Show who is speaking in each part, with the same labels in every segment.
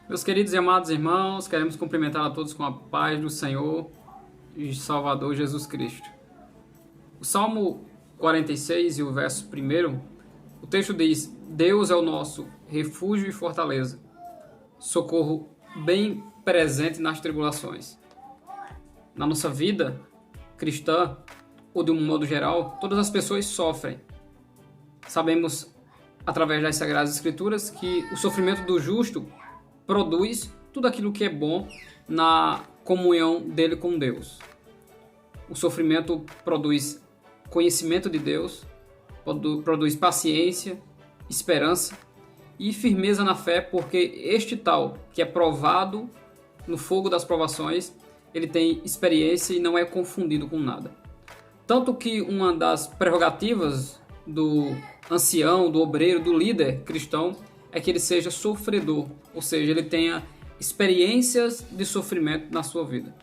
Speaker 1: Meus queridos e amados irmãos, queremos cumprimentar a todos com a paz do Senhor e Salvador Jesus Cristo. O Salmo 46 e o verso 1, o texto diz: Deus é o nosso refúgio e fortaleza, socorro bem presente nas tribulações. Na nossa vida cristã, ou de um modo geral, todas as pessoas sofrem. Sabemos, através das Sagradas Escrituras, que o sofrimento do justo produz tudo aquilo que é bom na comunhão dele com Deus. O sofrimento produz conhecimento de Deus, produz paciência, esperança e firmeza na fé, porque este tal que é provado no fogo das provações, ele tem experiência e não é confundido com nada. Tanto que uma das prerrogativas do ancião, do obreiro, do líder cristão é que ele seja sofredor, ou seja, ele tenha experiências de sofrimento na sua vida.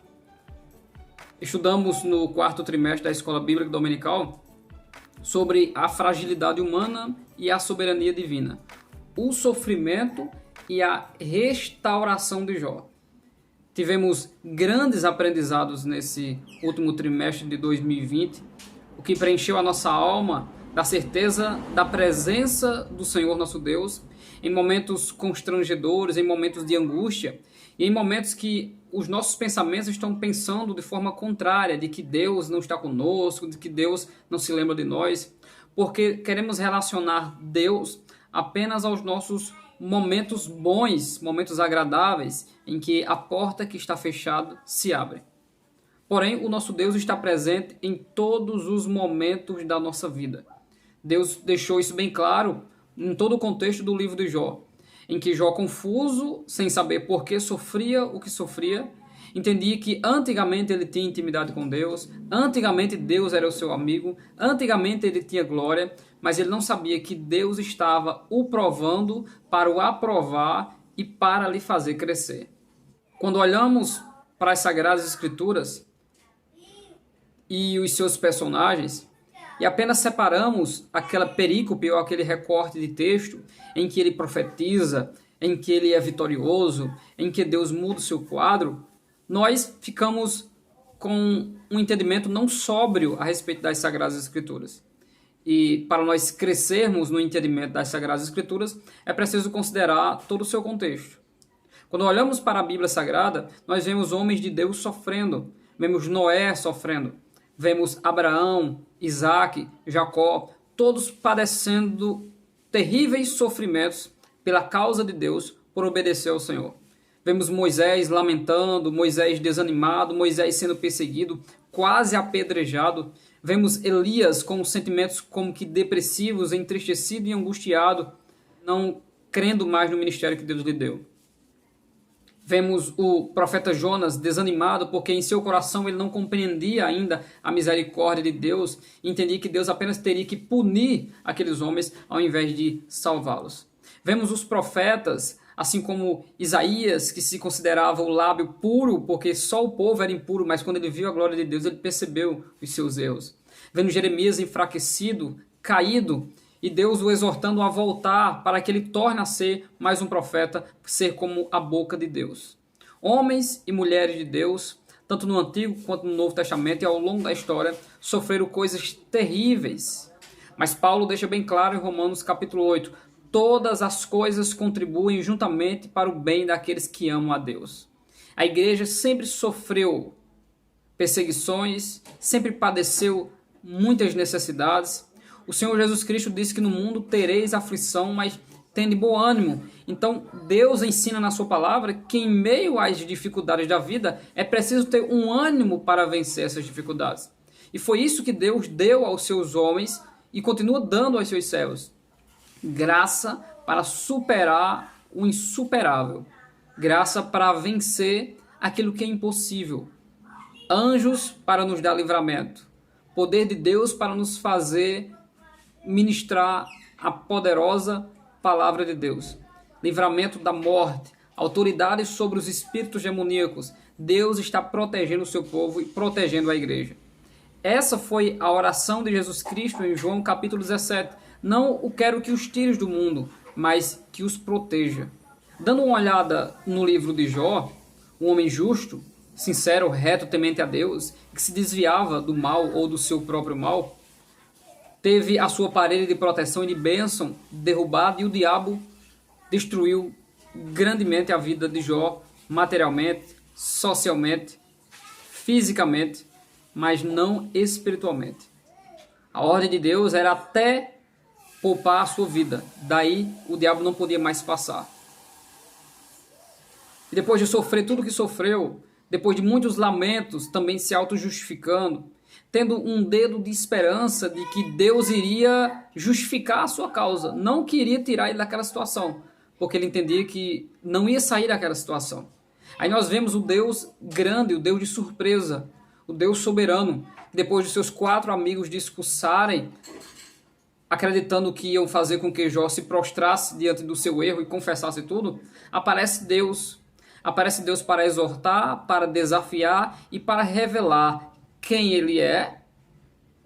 Speaker 1: Estudamos no 4º trimestre da Escola Bíblica Dominical sobre a fragilidade humana e a soberania divina, o sofrimento e a restauração de Jó. Tivemos grandes aprendizados nesse último trimestre de 2020, o que preencheu a nossa alma da certeza da presença do Senhor nosso Deus em momentos constrangedores, em momentos de angústia e em momentos que os nossos pensamentos estão pensando de forma contrária, de que Deus não está conosco, de que Deus não se lembra de nós, porque queremos relacionar Deus apenas aos nossos momentos bons, momentos agradáveis, em que a porta que está fechada se abre. Porém, o nosso Deus está presente em todos os momentos da nossa vida. Deus deixou isso bem claro em todo o contexto do livro de Jó, em que Jó, confuso, sem saber por que sofria o que sofria, entendia que antigamente ele tinha intimidade com Deus, antigamente Deus era o seu amigo, antigamente ele tinha glória, mas ele não sabia que Deus estava o provando para o aprovar e para lhe fazer crescer. Quando olhamos para as Sagradas Escrituras e os seus personagens, e apenas separamos aquela perícope ou aquele recorte de texto em que ele profetiza, em que ele é vitorioso, em que Deus muda o seu quadro, nós ficamos com um entendimento não sóbrio a respeito das Sagradas Escrituras. E para nós crescermos no entendimento das Sagradas Escrituras, é preciso considerar todo o seu contexto. Quando olhamos para a Bíblia Sagrada, nós vemos homens de Deus sofrendo, vemos Noé sofrendo, vemos Abraão, Isaac, Jacó, todos padecendo terríveis sofrimentos pela causa de Deus, por obedecer ao Senhor. Vemos Moisés lamentando, Moisés desanimado, Moisés sendo perseguido, quase apedrejado. Vemos Elias com sentimentos como que depressivos, entristecido e angustiado, não crendo mais no ministério que Deus lhe deu. Vemos o profeta Jonas desanimado porque em seu coração ele não compreendia ainda a misericórdia de Deus, entendia que Deus apenas teria que punir aqueles homens ao invés de salvá-los. Vemos os profetas, assim como Isaías, que se considerava o lábio puro, porque só o povo era impuro, mas quando ele viu a glória de Deus, ele percebeu os seus erros. Vemos Jeremias enfraquecido, caído, e Deus o exortando a voltar para que ele torne a ser mais um profeta, ser como a boca de Deus. Homens e mulheres de Deus, tanto no Antigo quanto no Novo Testamento e ao longo da história, sofreram coisas terríveis. Mas Paulo deixa bem claro em Romanos capítulo 8, todas as coisas contribuem juntamente para o bem daqueles que amam a Deus. A igreja sempre sofreu perseguições, sempre padeceu muitas necessidades. O Senhor Jesus Cristo disse que no mundo tereis aflição, mas tende bom ânimo. Então, Deus ensina na sua palavra que em meio às dificuldades da vida, é preciso ter um ânimo para vencer essas dificuldades. E foi isso que Deus deu aos seus homens e continua dando aos seus servos. Graça para superar o insuperável. Graça para vencer aquilo que é impossível. Anjos para nos dar livramento. Poder de Deus para nos fazer ministrar a poderosa palavra de Deus. Livramento da morte, autoridade sobre os espíritos demoníacos. Deus está protegendo o seu povo e protegendo a igreja. Essa foi a oração de Jesus Cristo em João capítulo 17. Não o quero que os tires do mundo, mas que os proteja. Dando uma olhada no livro de Jó, um homem justo, sincero, reto, temente a Deus, que se desviava do mal ou do seu próprio mal, teve a sua parede de proteção e de bênção derrubada e o diabo destruiu grandemente a vida de Jó, materialmente, socialmente, fisicamente, mas não espiritualmente. A ordem de Deus era até poupar a sua vida, daí o diabo não podia mais passar. E depois de sofrer tudo o que sofreu, depois de muitos lamentos, também se auto-justificando, tendo um dedo de esperança de que Deus iria justificar a sua causa, não queria tirar ele daquela situação, porque ele entendia que não ia sair daquela situação. Aí nós vemos o Deus grande, o Deus de surpresa, o Deus soberano, depois de seus 4 amigos discursarem, acreditando que iam fazer com que Jó se prostrasse diante do seu erro e confessasse tudo, aparece Deus para exortar, para desafiar e para revelar quem ele é,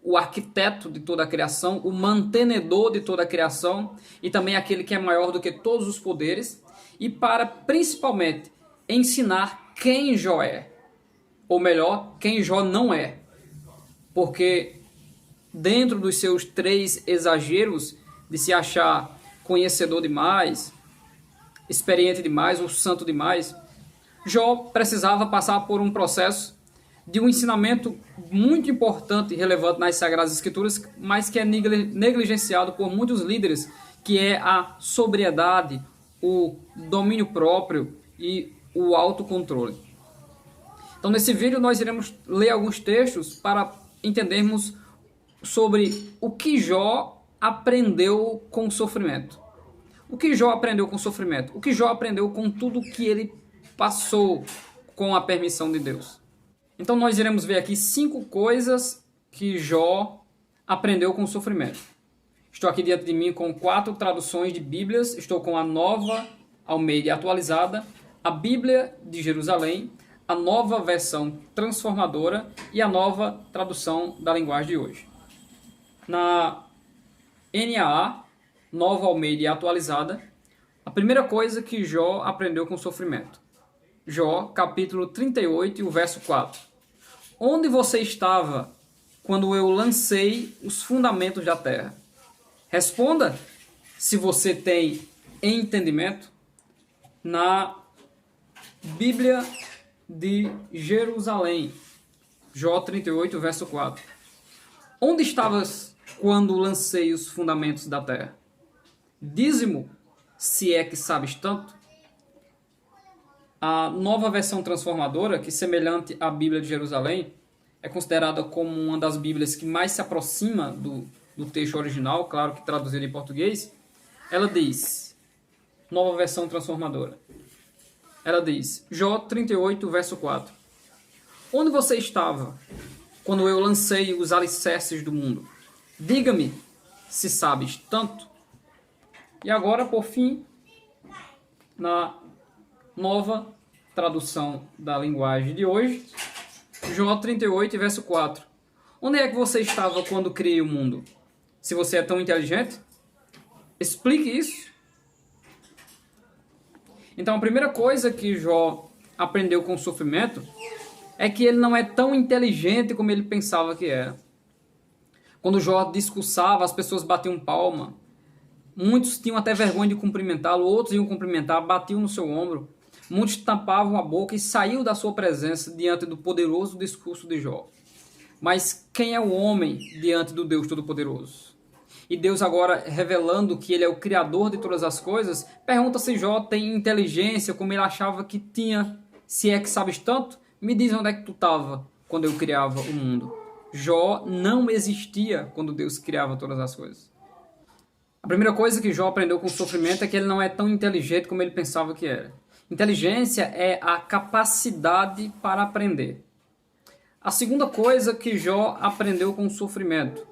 Speaker 1: o arquiteto de toda a criação, o mantenedor de toda a criação e também aquele que é maior do que todos os poderes, e para principalmente ensinar quem Jó é, ou melhor, quem Jó não é. Porque dentro dos seus 3 exageros de se achar conhecedor demais, experiente demais ou santo demais, Jó precisava passar por um processo de um ensinamento muito importante e relevante nas Sagradas Escrituras, mas que é negligenciado por muitos líderes, que é a sobriedade, o domínio próprio e o autocontrole. Então, nesse vídeo, nós iremos ler alguns textos para entendermos sobre o que Jó aprendeu com o sofrimento. O que Jó aprendeu com o sofrimento? O que Jó aprendeu com tudo que ele passou com a permissão de Deus? Então nós iremos ver aqui 5 coisas que Jó aprendeu com o sofrimento. Estou aqui diante de mim com 4 traduções de Bíblias. Estou com a Nova Almeida Atualizada, a Bíblia de Jerusalém, a Nova Versão Transformadora e a Nova Tradução da Linguagem de Hoje. Na NAA, Nova Almeida Atualizada, a primeira coisa que Jó aprendeu com o sofrimento. Jó, capítulo 38, e o verso 4. Onde você estava quando eu lancei os fundamentos da terra? Responda se você tem entendimento. Na Bíblia de Jerusalém, Jó 38, verso 4. Onde estavas quando lancei os fundamentos da terra? Dízimo, se é que sabes tanto. A Nova Versão Transformadora, que semelhante à Bíblia de Jerusalém, é considerada como uma das Bíblias que mais se aproxima do texto original, claro que traduzido em português. Ela diz, Nova Versão Transformadora, ela diz, Jó 38, verso 4. Onde você estava quando eu lancei os alicerces do mundo? Diga-me se sabes tanto. E agora, por fim, na Nova Tradução da Linguagem de Hoje, Jó 38, verso 4. Onde é que você estava quando criei o mundo? Se você é tão inteligente, explique isso. Então, a primeira coisa que Jó aprendeu com o sofrimento é que ele não é tão inteligente como ele pensava que era. Quando Jó discursava, as pessoas batiam palma. Muitos tinham até vergonha de cumprimentá-lo, outros iam cumprimentar, batiam no seu ombro. Muitos tampavam a boca e saíam da sua presença diante do poderoso discurso de Jó. Mas quem é o homem diante do Deus Todo-Poderoso? E Deus agora, revelando que ele é o Criador de todas as coisas, pergunta se Jó tem inteligência como ele achava que tinha. Se é que sabes tanto, me diz onde é que tu estava quando eu criava o mundo. Jó não existia quando Deus criava todas as coisas. A primeira coisa que Jó aprendeu com o sofrimento é que ele não é tão inteligente como ele pensava que era. Inteligência é a capacidade para aprender. A segunda coisa que Jó aprendeu com o sofrimento.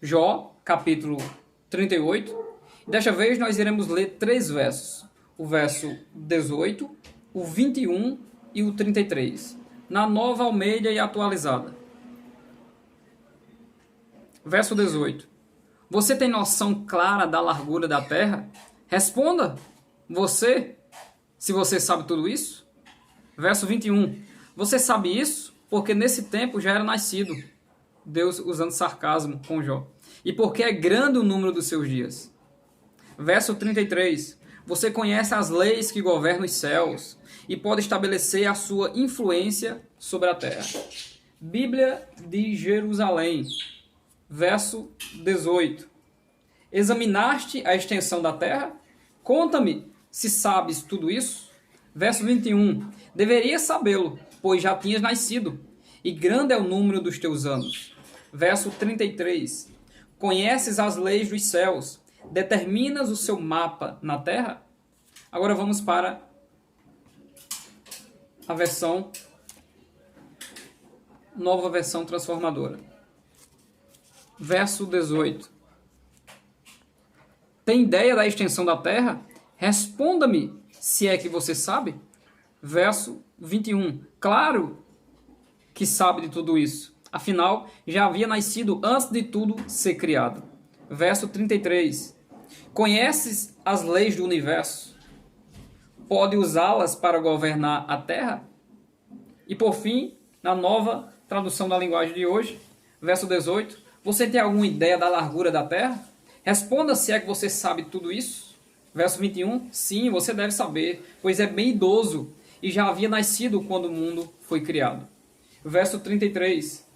Speaker 1: Jó, capítulo 38. Desta vez nós iremos ler 3 versos. O verso 18, o 21 e o 33. Na Nova Almeida e Atualizada. Verso 18. Você tem noção clara da largura da terra? Responda Você, se você sabe tudo isso? Verso 21. Você sabe isso porque nesse tempo já era nascido. Deus usando sarcasmo com Jó. E porque é grande o número dos seus dias. Verso 33. Você conhece as leis que governam os céus e pode estabelecer a sua influência sobre a terra. Bíblia de Jerusalém. Verso 18. Examinaste a extensão da terra? Conta-me se sabes tudo isso. Verso 21. Deverias sabê-lo, pois já tinhas nascido, e grande é o número dos teus anos. Verso 33. Conheces as leis dos céus, determinas o seu mapa na terra? Agora vamos para a nova versão transformadora. Verso 18. Tem ideia da extensão da terra? Responda-me, se é que você sabe. Verso 21. Claro que sabe de tudo isso. Afinal, já havia nascido antes de tudo ser criado. Verso 33. Conheces as leis do universo? Pode usá-las para governar a terra? E por fim, na nova tradução da linguagem de hoje, verso 18. Você tem alguma ideia da largura da terra? Responda se é que você sabe tudo isso. Verso 21. Sim, você deve saber, pois é bem idoso e já havia nascido quando o mundo foi criado. Verso 33.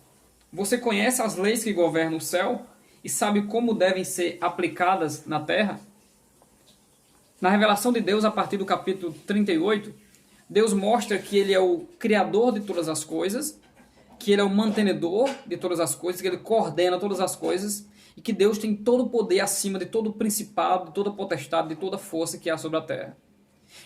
Speaker 1: Você conhece as leis que governam o céu e sabe como devem ser aplicadas na terra? Na revelação de Deus, a partir do capítulo 38, Deus mostra que Ele é o Criador de todas as coisas, que Ele é o mantenedor de todas as coisas, que Ele coordena todas as coisas e que Deus tem todo o poder acima de todo o principado, de toda a potestade, de toda a força que há sobre a terra.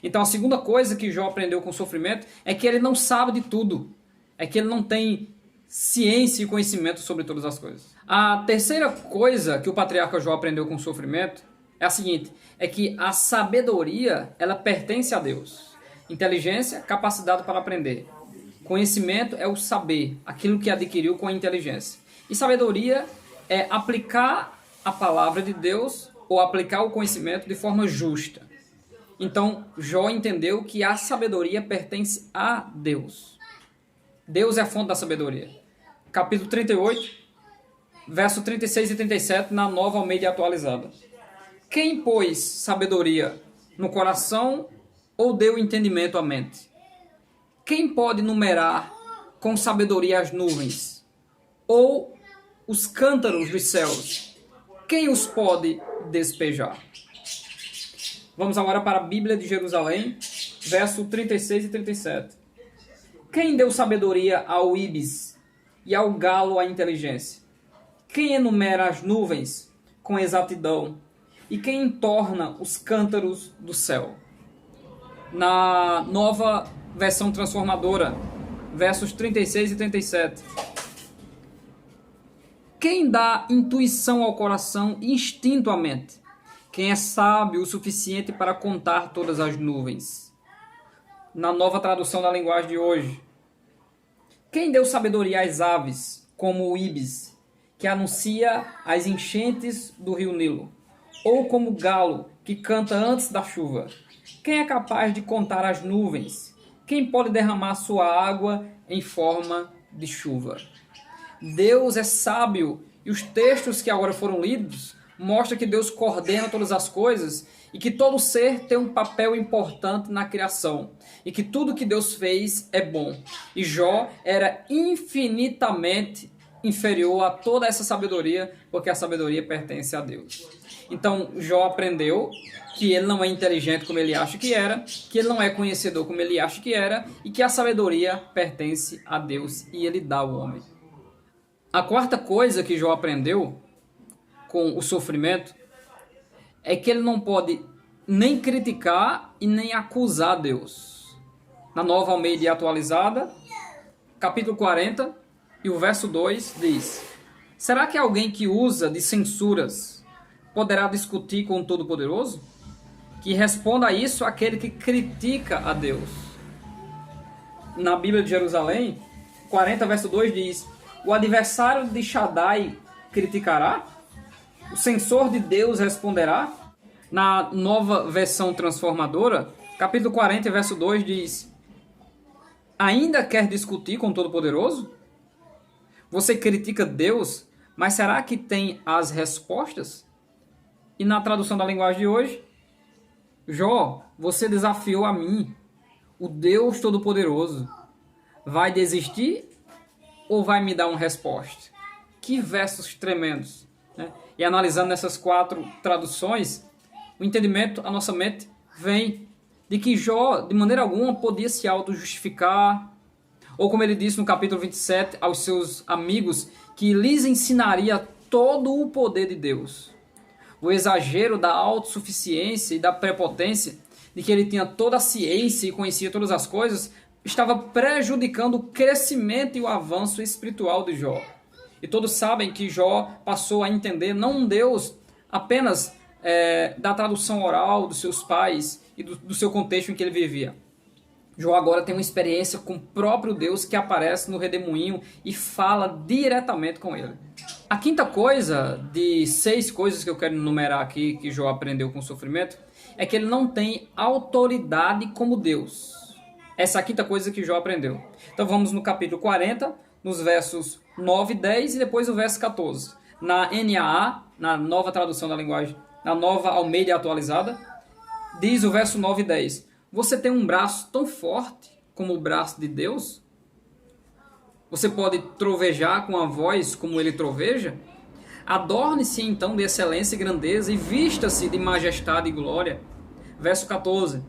Speaker 1: Então a segunda coisa que Jó aprendeu com o sofrimento é que ele não sabe de tudo, é que ele não tem ciência e conhecimento sobre todas as coisas. A terceira coisa que o patriarca Jó aprendeu com o sofrimento é a seguinte, é que a sabedoria, ela pertence a Deus. Inteligência, capacidade para aprender. Conhecimento é o saber, aquilo que adquiriu com a inteligência. E sabedoria é aplicar a palavra de Deus ou aplicar o conhecimento de forma justa. Então, Jó entendeu que a sabedoria pertence a Deus. Deus é a fonte da sabedoria. Capítulo 38, verso 36 e 37, na Nova Almeida Atualizada. Quem pôs sabedoria no coração ou deu entendimento à mente? Quem pode numerar com sabedoria as nuvens? Ou os cântaros dos céus? Quem os pode despejar? Vamos agora para a Bíblia de Jerusalém, verso 36 e 37. Quem deu sabedoria ao íbis e ao galo a inteligência? Quem enumera as nuvens com exatidão? E quem entorna os cântaros do céu? Na nova versão transformadora, versos 36 e 37. Quem dá intuição ao coração e instinto à mente? Quem é sábio o suficiente para contar todas as nuvens? Na nova tradução da linguagem de hoje. Quem deu sabedoria às aves, como o íbis, que anuncia as enchentes do rio Nilo? Ou como o galo, que canta antes da chuva? Quem é capaz de contar as nuvens? Quem pode derramar sua água em forma de chuva? Deus é sábio, e os textos que agora foram lidos mostram que Deus coordena todas as coisas e que todo ser tem um papel importante na criação e que tudo que Deus fez é bom. E Jó era infinitamente inferior a toda essa sabedoria, porque a sabedoria pertence a Deus. Então Jó aprendeu que ele não é inteligente como ele acha que era, que ele não é conhecedor como ele acha que era e que a sabedoria pertence a Deus e ele dá ao homem. A quarta coisa que Jó aprendeu com o sofrimento é que ele não pode nem criticar e nem acusar Deus. Na Nova Almeida Atualizada, capítulo 40 e o verso 2 diz: será que alguém que usa de censuras poderá discutir com o Todo-Poderoso? Que responda a isso aquele que critica a Deus. Na Bíblia de Jerusalém, 40 verso 2 diz: o adversário de Shaddai criticará? O censor de Deus responderá? Na nova versão transformadora, capítulo 40, verso 2 diz: ainda quer discutir com o Todo-Poderoso? Você critica Deus, mas será que tem as respostas? E na tradução da linguagem de hoje, Jó, você desafiou a mim, o Deus Todo-Poderoso. Vai desistir ou vai me dar uma resposta? Que versos tremendos, né? E analisando essas 4 traduções, o entendimento, a nossa mente vem de que Jó, de maneira alguma, podia se auto-justificar, ou como ele disse no capítulo 27 aos seus amigos, que lhes ensinaria todo o poder de Deus. O exagero da autossuficiência e da prepotência, de que ele tinha toda a ciência e conhecia todas as coisas, estava prejudicando o crescimento e o avanço espiritual de Jó. E todos sabem que Jó passou a entender não um Deus apenas da tradução oral dos seus pais e do seu contexto em que ele vivia. Jó agora tem uma experiência com o próprio Deus que aparece no redemoinho e fala diretamente com ele. A quinta coisa, de 6 coisas que eu quero enumerar aqui, que Jó aprendeu com o sofrimento, é que ele não tem autoridade como Deus. Essa é a quinta coisa que Jó aprendeu. Então vamos no capítulo 40, nos versos 9 e 10 e depois o verso 14. Na NAA, na nova tradução da linguagem, na nova Almeida atualizada, diz o verso 9 e 10. Você tem um braço tão forte como o braço de Deus? Você pode trovejar com a voz como ele troveja? Adorne-se então de excelência e grandeza e vista-se de majestade e glória. Verso 14.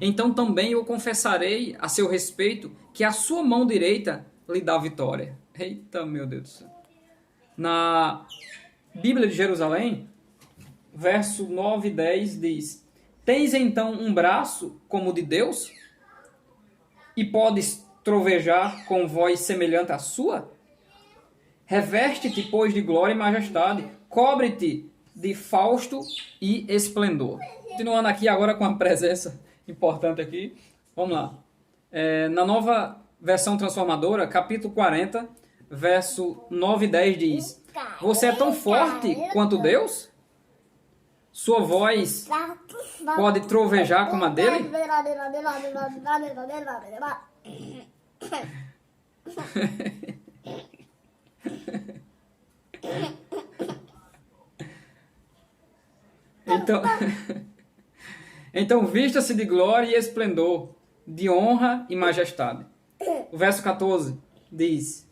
Speaker 1: Então também eu confessarei a seu respeito que a sua mão direita lhe dá vitória. Eita, meu Deus do céu. Na Bíblia de Jerusalém, verso 9 e 10 diz: tens então um braço como o de Deus? E podes trovejar com voz semelhante à sua? Reveste-te, pois, de glória e majestade, cobre-te de fausto e esplendor. Continuando aqui agora com a presença importante aqui, vamos lá. Na nova versão transformadora, capítulo 40, verso 9 e 10 diz: você é tão forte quanto Deus? Sua voz pode trovejar como a dele? Então vista-se de glória e esplendor, de honra e majestade. O verso 14 diz: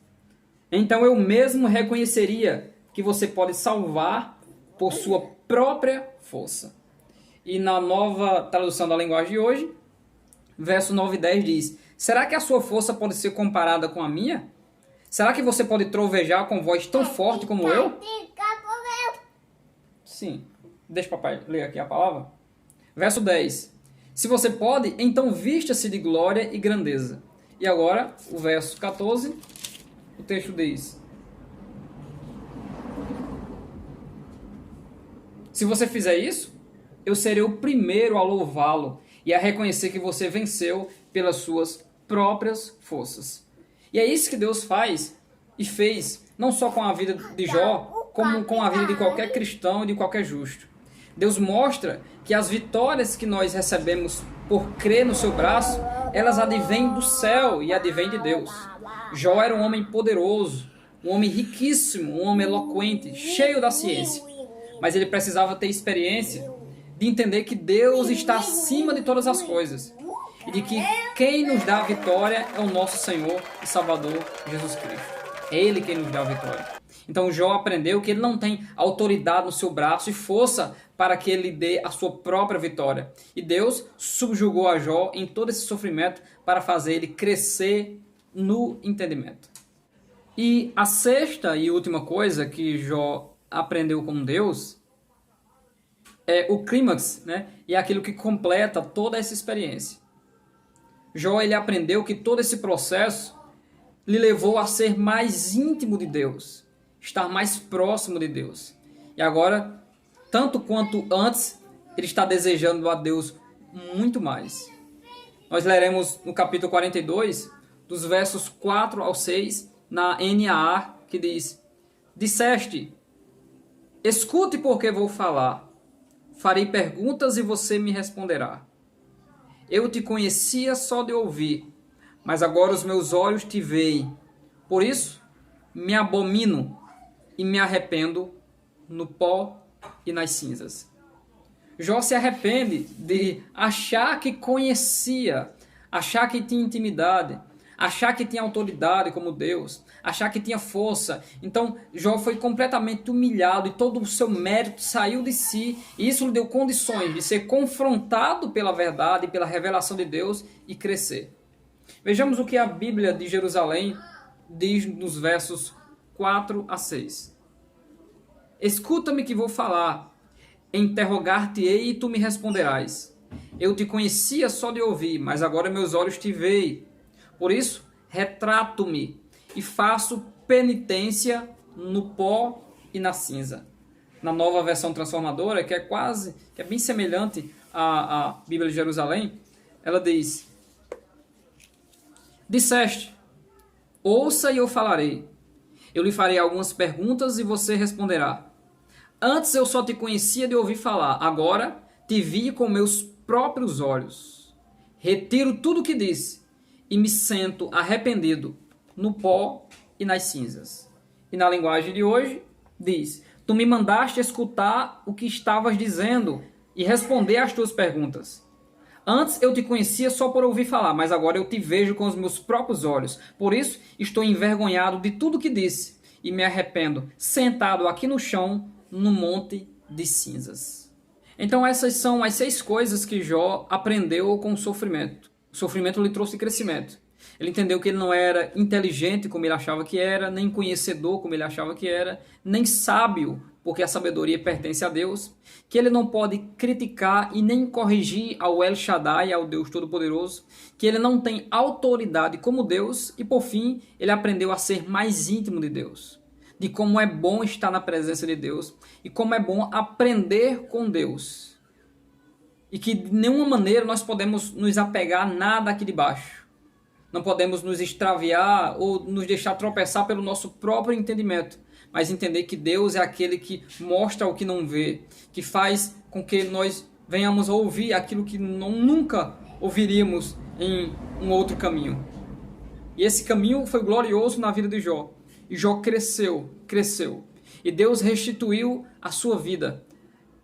Speaker 1: então eu mesmo reconheceria que você pode salvar por sua própria força. E na nova tradução da linguagem de hoje, verso 9 e 10 diz: será que a sua força pode ser comparada com a minha? Será que você pode trovejar com voz tão forte como eu? Sim. Deixa o papai ler aqui a palavra. Verso 10. Se você pode, então vista-se de glória e grandeza. E agora, o verso 14, o texto diz: se você fizer isso, eu serei o primeiro a louvá-lo e a reconhecer que você venceu pelas suas próprias forças. E é isso que Deus faz e fez, não só com a vida de Jó, como com a vida de qualquer cristão e de qualquer justo. Deus mostra que as vitórias que nós recebemos por crer no seu braço, elas advêm do céu e advêm de Deus. Jó era um homem poderoso, um homem riquíssimo, um homem eloquente, cheio da ciência. Mas ele precisava ter experiência de entender que Deus está acima de todas as coisas. E de que quem nos dá a vitória é o nosso Senhor e Salvador Jesus Cristo. É Ele quem nos dá a vitória. Então Jó aprendeu que ele não tem autoridade no seu braço e força para que ele dê a sua própria vitória. E Deus subjugou a Jó em todo esse sofrimento para fazer ele crescer no entendimento. E a sexta e última coisa que Jó aprendeu com Deus é o clímax, né? E é aquilo que completa toda essa experiência. Jó, ele aprendeu que todo esse processo lhe levou a ser mais íntimo de Deus, estar mais próximo de Deus. E agora, tanto quanto antes, ele está desejando a Deus muito mais. Nós leremos no capítulo 42, dos versos 4 ao 6, na NAA, que diz: disseste, escute porque vou falar. Farei perguntas e você me responderá. Eu te conhecia só de ouvir, mas agora os meus olhos te veem. Por isso, me abomino e me arrependo no pó e nas cinzas. Jó se arrepende de achar que conhecia, achar que tinha intimidade, achar que tinha autoridade como Deus, achar que tinha força. Então Jó foi completamente humilhado e todo o seu mérito saiu de si, e isso lhe deu condições de ser confrontado pela verdade, pela revelação de Deus e crescer. Vejamos o que a Bíblia de Jerusalém diz nos versos 4 a 6. Escuta-me que vou falar, interrogar-te-ei e tu me responderás. Eu te conhecia só de ouvir, mas agora meus olhos te veem. Por isso, retrato-me e faço penitência no pó e na cinza. Na Nova Versão Transformadora, que é bem semelhante à Bíblia de Jerusalém, ela diz: Disseste, ouça e eu falarei. Eu lhe farei algumas perguntas e você responderá. Antes eu só te conhecia de ouvir falar, agora te vi com meus próprios olhos. Retiro tudo o que disse e me sento arrependido no pó e nas cinzas. E na linguagem de hoje diz: Tu me mandaste escutar o que estavas dizendo e responder às tuas perguntas. Antes eu te conhecia só por ouvir falar, mas agora eu te vejo com os meus próprios olhos. Por isso estou envergonhado de tudo que disse e me arrependo, sentado aqui no chão, no monte de cinzas. Então essas são as 6 coisas que Jó aprendeu com o sofrimento. O sofrimento lhe trouxe crescimento. Ele entendeu que ele não era inteligente como ele achava que era, nem conhecedor como ele achava que era, nem sábio, porque a sabedoria pertence a Deus, que ele não pode criticar e nem corrigir ao El Shaddai, ao Deus Todo-Poderoso, que ele não tem autoridade como Deus, e por fim ele aprendeu a ser mais íntimo de Deus, de como é bom estar na presença de Deus e como é bom aprender com Deus. E que de nenhuma maneira nós podemos nos apegar a nada aqui de baixo. Não podemos nos extraviar ou nos deixar tropeçar pelo nosso próprio entendimento, mas entender que Deus é aquele que mostra o que não vê, que faz com que nós venhamos a ouvir aquilo que nunca ouviríamos em um outro caminho. E esse caminho foi glorioso na vida de Jó. E Jó cresceu. E Deus restituiu a sua vida.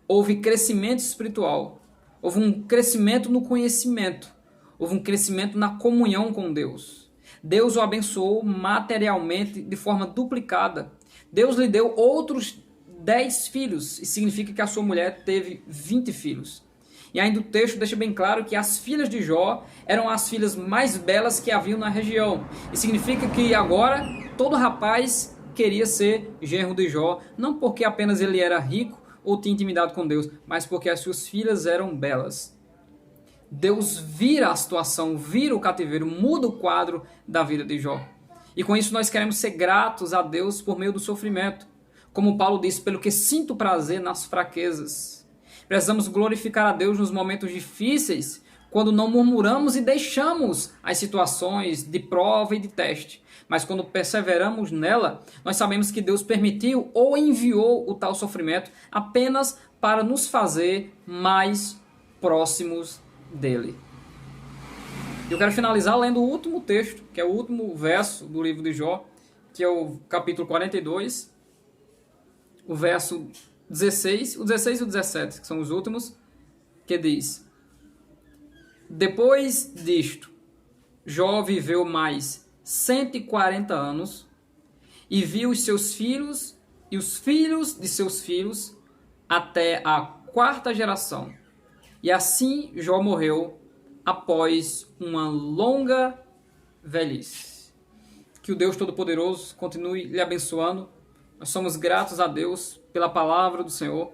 Speaker 1: Houve crescimento espiritual. Houve um crescimento no conhecimento. Houve um crescimento na comunhão com Deus. Deus o abençoou materialmente de forma duplicada. Deus lhe deu outros 10 filhos. E significa que a sua mulher teve 20 filhos. E ainda o texto deixa bem claro que as filhas de Jó eram as filhas mais belas que haviam na região. E significa que agora todo rapaz queria ser genro de Jó, não porque apenas ele era rico ou tinha intimidade com Deus, mas porque as suas filhas eram belas. Deus vira a situação, vira o cativeiro, muda o quadro da vida de Jó. E com isso nós queremos ser gratos a Deus por meio do sofrimento. Como Paulo disse, pelo que sinto prazer nas fraquezas. Precisamos glorificar a Deus nos momentos difíceis, quando não murmuramos e deixamos as situações de prova e de teste. Mas quando perseveramos nela, nós sabemos que Deus permitiu ou enviou o tal sofrimento apenas para nos fazer mais próximos dele. Eu quero finalizar lendo o último texto, que é o último verso do livro de Jó, que é o capítulo 42, o verso 16, o 16 e o 17, que são os últimos, que diz: Depois disto, Jó viveu mais 140 anos e viu os seus filhos e os filhos de seus filhos até a 4ª geração. E assim Jó morreu após uma longa velhice. Que o Deus Todo-Poderoso continue lhe abençoando. Nós somos gratos a Deus pela palavra do Senhor,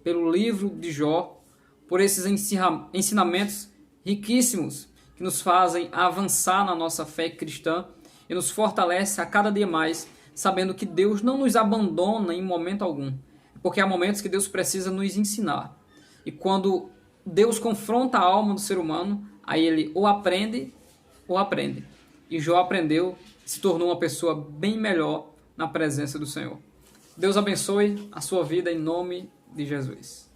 Speaker 1: pelo livro de Jó, por esses ensinamentos riquíssimos que nos fazem avançar na nossa fé cristã e nos fortalece a cada dia mais, sabendo que Deus não nos abandona em momento algum, porque há momentos que Deus precisa nos ensinar. E quando Deus confronta a alma do ser humano, aí ele ou aprende. E Jó aprendeu, se tornou uma pessoa bem melhor na presença do Senhor. Deus abençoe a sua vida em nome de Jesus.